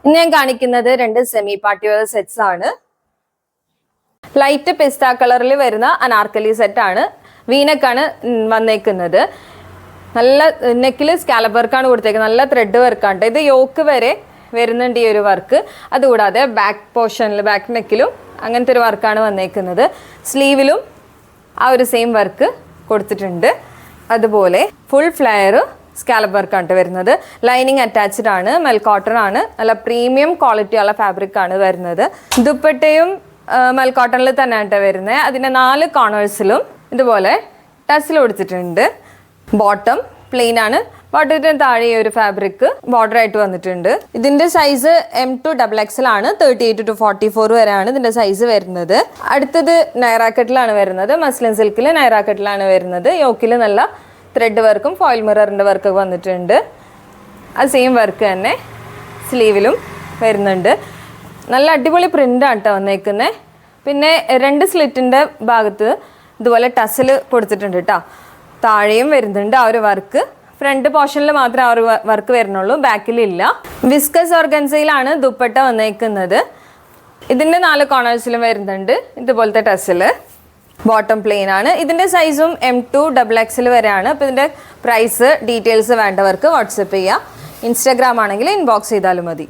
ഇന്ന് ഞാൻ കാണിക്കുന്നത് 2 സെമി പാർട്ടി വെയർ സെറ്റ്സ് ആണ്. ലൈറ്റ് പിസ്ത കളറിൽ വരുന്ന അനാർക്കലി സെറ്റ് ആണ്. വീനക്കാണ് വന്നേക്കുന്നത്. നല്ല നെക്കിൽ സ്കാലപ്പ് വർക്കാണ് കൊടുത്തേക്കുന്നത്. നല്ല ത്രെഡ് വർക്കാണ്. ഇത് യോക്ക് വരെ വരുന്നുണ്ട് ഈ ഒരു വർക്ക്. അതുകൂടാതെ ബാക്ക് പോർഷനിൽ ബാക്ക് നെക്കിലും അങ്ങനത്തെ ഒരു വർക്കാണ് വന്നേക്കുന്നത്. സ്ലീവിലും ആ ഒരു സെയിം വർക്ക് കൊടുത്തിട്ടുണ്ട്. അതുപോലെ ഫുൾ ഫ്ലെയർ സ്കാലപ്പ് വർക്കാണ് വരുന്നത്. ലൈനിങ് അറ്റാച്ച്ഡ് ആണ്. മെൽ കോട്ടൺ ആണ്. നല്ല പ്രീമിയം ക്വാളിറ്റി ഉള്ള ഫാബ്രിക് ആണ് വരുന്നത്. ദുപ്പട്ടയും മെൽ കോട്ടണിൽ തന്നെയാണ് വരുന്നത്. അതിൻ്റെ 4 കോർണേഴ്സിലും ഇതുപോലെ ടസിൽ കൊടുത്തിട്ടുണ്ട്. ബോട്ടം പ്ലെയിൻ ആണ്. ബോട്ടത്തിന് താഴെ ഒരു ഫാബ്രിക് ബോർഡർ ആയിട്ട് വന്നിട്ടുണ്ട്. ഇതിന്റെ സൈസ് M2 XXL ആണ്. 38 to 44 വരെയാണ് ഇതിന്റെ സൈസ് വരുന്നത്. അടുത്തത് നൈറാക്കട്ടിലാണ് വരുന്നത്. മസ്ലിൻ സിൽക്കിൽ നൈറാക്കട്ടിലാണ് വരുന്നത്. യോക്കിൽ നല്ല ത്രെഡ് വർക്കും ഫോയിൽ മിററിന്റെ വർക്കൊക്കെ വന്നിട്ടുണ്ട്. ആ സെയിം വർക്ക് തന്നെ സ്ലീവിലും വരുന്നുണ്ട്. നല്ല അടിപൊളി പ്രിന്റാണ് കേട്ടോ വന്നേക്കുന്നത്. പിന്നെ 2 സ്ലിറ്റിന്റെ ഭാഗത്ത് ഇതുപോലെ ടസിൽ കൊടുത്തിട്ടുണ്ട് കേട്ടോ. താഴെയും വരുന്നുണ്ട് ആ ഒരു വർക്ക്. ഫ്രണ്ട് പോർഷനിൽ മാത്രമേ ആ ഒരു വർക്ക് വരുന്നുള്ളൂ, ബാക്കിലില്ല. വിസ്കസ് ഓർഗൻസയിലാണ് ദുപ്പട്ട വന്നേക്കുന്നത്. ഇതിൻ്റെ 4 കോർണേഴ്സിലും വരുന്നുണ്ട് ഇതുപോലത്തെ ടസിൽ. ബോട്ടം പ്ലെയിൻ ആണ്. ഇതിൻ്റെ സൈസും M2 XXL വരെയാണ്. അപ്പോൾ ഇതിൻ്റെ പ്രൈസ് ഡീറ്റെയിൽസ് വേണ്ടവർക്ക് വാട്സപ്പ് ചെയ്യുക. ഇൻസ്റ്റാഗ്രാം ആണെങ്കിൽ ഇൻബോക്സ് ചെയ്താലും മതി.